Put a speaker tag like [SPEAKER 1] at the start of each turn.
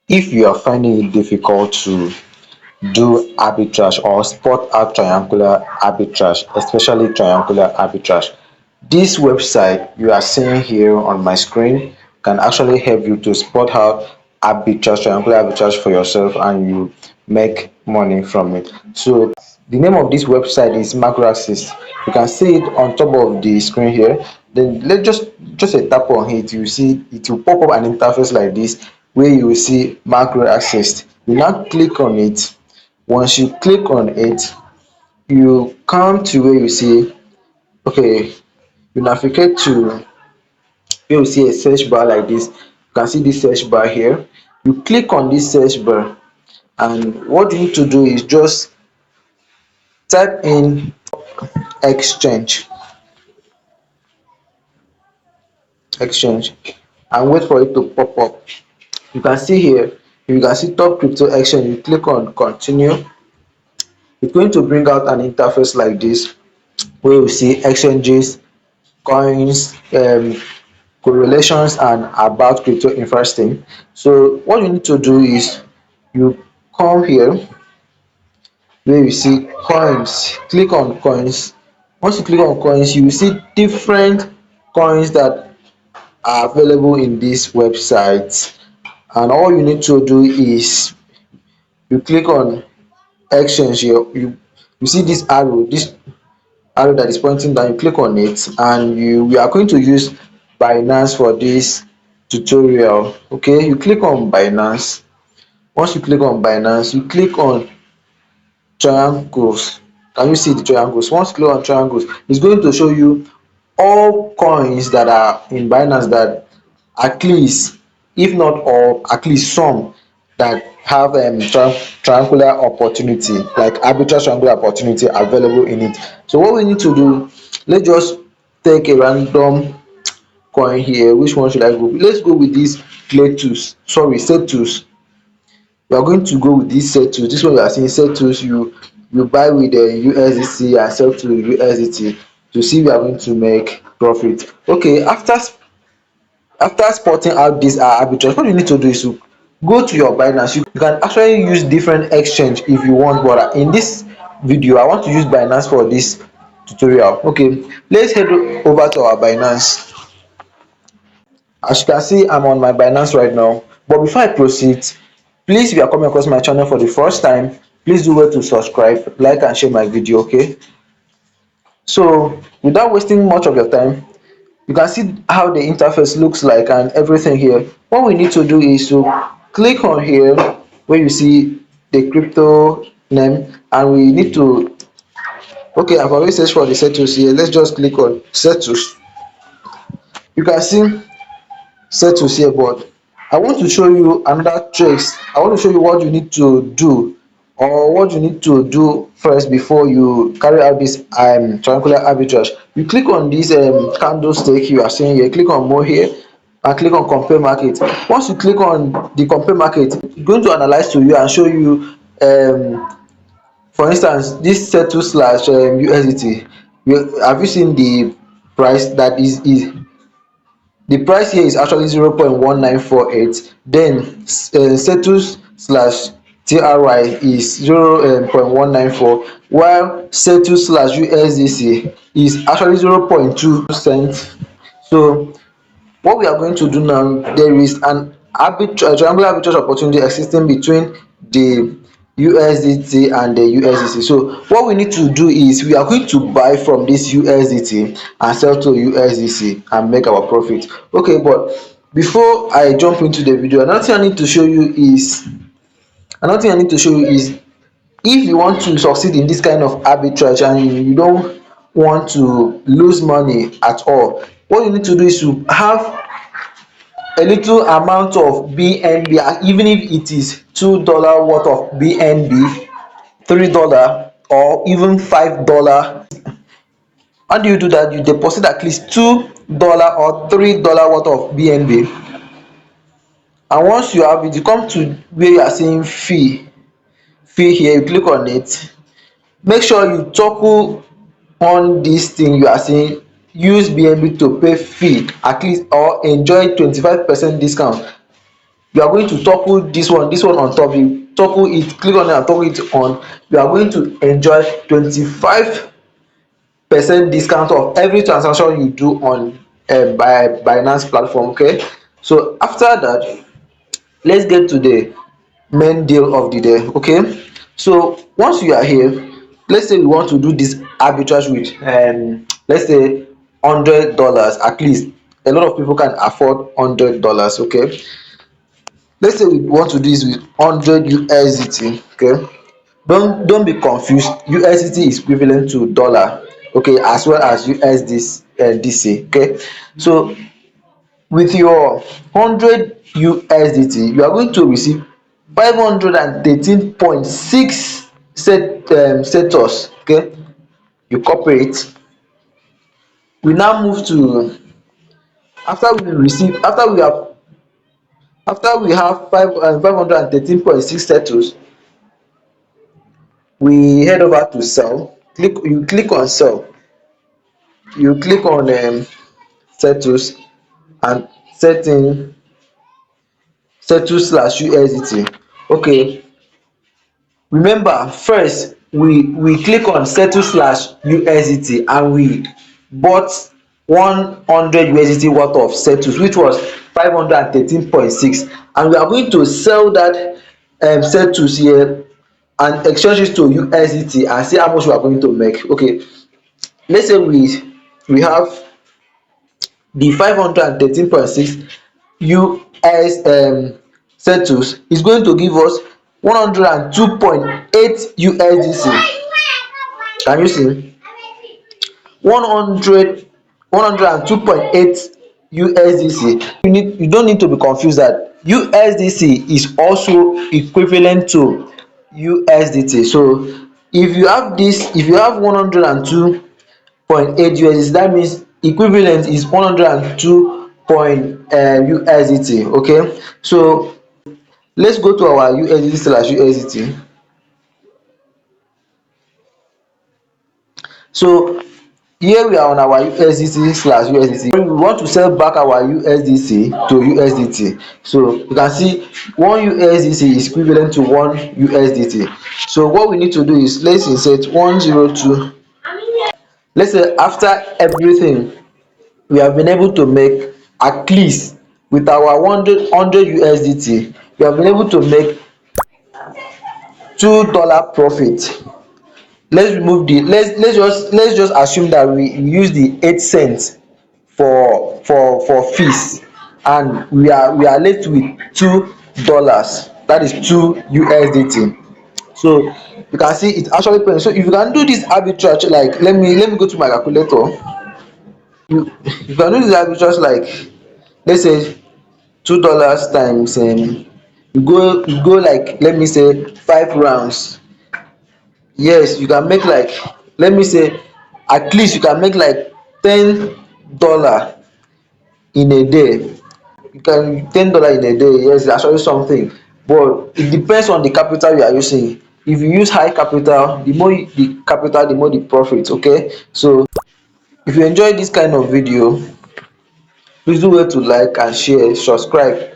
[SPEAKER 1] If you are finding it difficult to do arbitrage or spot out triangular arbitrage, especially triangular arbitrage, this website you are seeing here on my screen can actually help you to spot out arbitrage, triangular arbitrage for yourself, and you make money from it. So the name of this website is macro assist. You can see it on top of the screen here. Then let's just a tap on it, you see it will pop up an interface like this where you will see macro assist. You now click on it. Once you click on it, you come to where you see, okay, you navigate to where you see a search bar like this. You can see this search bar here. You click on this search bar, and what you need to do is just type in exchange exchange and wait for it to pop up. You can see here, you can see top crypto exchange. You click on continue. It's going to bring out an interface like this where you see exchanges, coins, correlations, and about crypto investing. So what you need to do is you come here where you see coins, click on coins. Once you click on coins, you will see different coins that are available in this website, and all you need to do is you click on exchange here. You see this arrow that is pointing down. You click on it, and we are going to use Binance for this tutorial. Okay, you click on Binance. Once you click on Binance, you click on triangles. Can you see the triangles? Once you click on triangles, it's going to show you all coins that are in Binance, that at least, if not all, at least some that have triangular opportunity, like arbitrage triangular opportunity available in it. So what we need to do, let's just take a random coin here. Which one should I go with? Let's go with this play tools, sorry, set tools. We are going to go with this set tools. This one you are seeing set tools, you buy with the USDC and sell to USDT to see if you are going to make profit. Okay, after spotting out this arbitrage, what you need to do is to go to your Binance. You can actually use different exchange if you want, but in this video I want to use Binance for this tutorial. Okay, let's head over to our Binance. As you can see, I'm on my Binance right now. But before I proceed, please, if you are coming across my channel for the first time, please do well to subscribe, like, and share my video. Okay, so without wasting much of your time, you can see how the interface looks like and everything here. What we need to do is to click on here where you see the crypto name, and we need to, okay, I've already searched for the settles here. Let's just click on settles. You can see settles here, but I want to show you another tricks. I want to show you what you need to do, or what you need to do first before you carry out this triangular arbitrage. You click on this candlestick you are seeing here, click on more here, and click on compare market. Once you click on the compare market, it's going to analyze to you and show you, for instance, this settle slash USDT. Have you seen the price that is the price here is actually 0.1948. Then settles slash TRY is 0.194, while settle slash USDC is actually 0.2 cents. So what we are going to do now, there is an triangular arbitrage opportunity existing between the USDT and the USDC. So what we need to do is we are going to buy from this USDT and sell to USDC and make our profit. Okay, but before I jump into the video, another thing I need to show you is, if you want to succeed in this kind of arbitrage and you don't want to lose money at all, what you need to do is to have a little amount of BNB, even if it is $2 worth of BNB, $3, or even $5. How do you do that? You deposit at least $2 or $3 worth of BNB, and once you have it, you come to where you are seeing fee here. You click on it. Make sure you toggle on this thing you are seeing, use BNB to pay fee at least, or enjoy 25% discount. you are going to toggle this one on top, you toggle it, click on it and toggle it on, you are going to enjoy 25% discount of every transaction you do on Binance platform. Okay, so after that, let's get to the main deal of the day. Okay, so once you are here, let's say we want to do this arbitrage with let's say $100. At least a lot of people can afford $100. Okay, let's say we want to do this with 100 USDT. Okay, don't be confused, USDT is equivalent to dollar, okay, as well as USDC. Okay, so with your 100 USDT, you are going to receive 513.6 satoshis. Okay, you copy it. We now move to, after we have 513.6 satoshis, we head over to sell. You click on sell, you click on satoshis and set in satoshis slash USDT. Okay, remember first we click on satoshis slash USDT and we bought 100 USDT worth of satoshis, which was 513.6, and we are going to sell that satoshis here and exchange it to USDT and see how much we are going to make. Okay, let's say we have the 513.6 US satoshis is going to give us 102.8 USDC. Can you see? 102.8 USDC. You don't need to be confused that USDC is also equivalent to USDT. So if you have 102.8 USDT, that means equivalent is 102 USDT. Okay, so let's go to our USDT slash USDT. So here we are on our USDT slash USDT. We want to sell back our USDC to USDT. So you can see one USDC is equivalent to one USDT. So what we need to do is let's insert 102. Let's say after everything we have been able to make, at least with our 100 USDT, we have been able to make $2 profit. Let's remove the let's just assume that we use the 8 cents for fees, and we are left with $2, that is 2 USDT. So you can see it's actually paying. So if you can do this arbitrage, like let me go to my calculator. You can do this arbitrage like, let's say $2 times you go like, let me say 5 rounds. Yes, you can make like, let me say at least you can make like $10 in a day. You can $10 in a day. Yes, it's actually something, but it depends on the capital you are using. If you use high capital, the capital, the more the profit. Okay, so if you enjoy this kind of video, please do well to like and share, subscribe.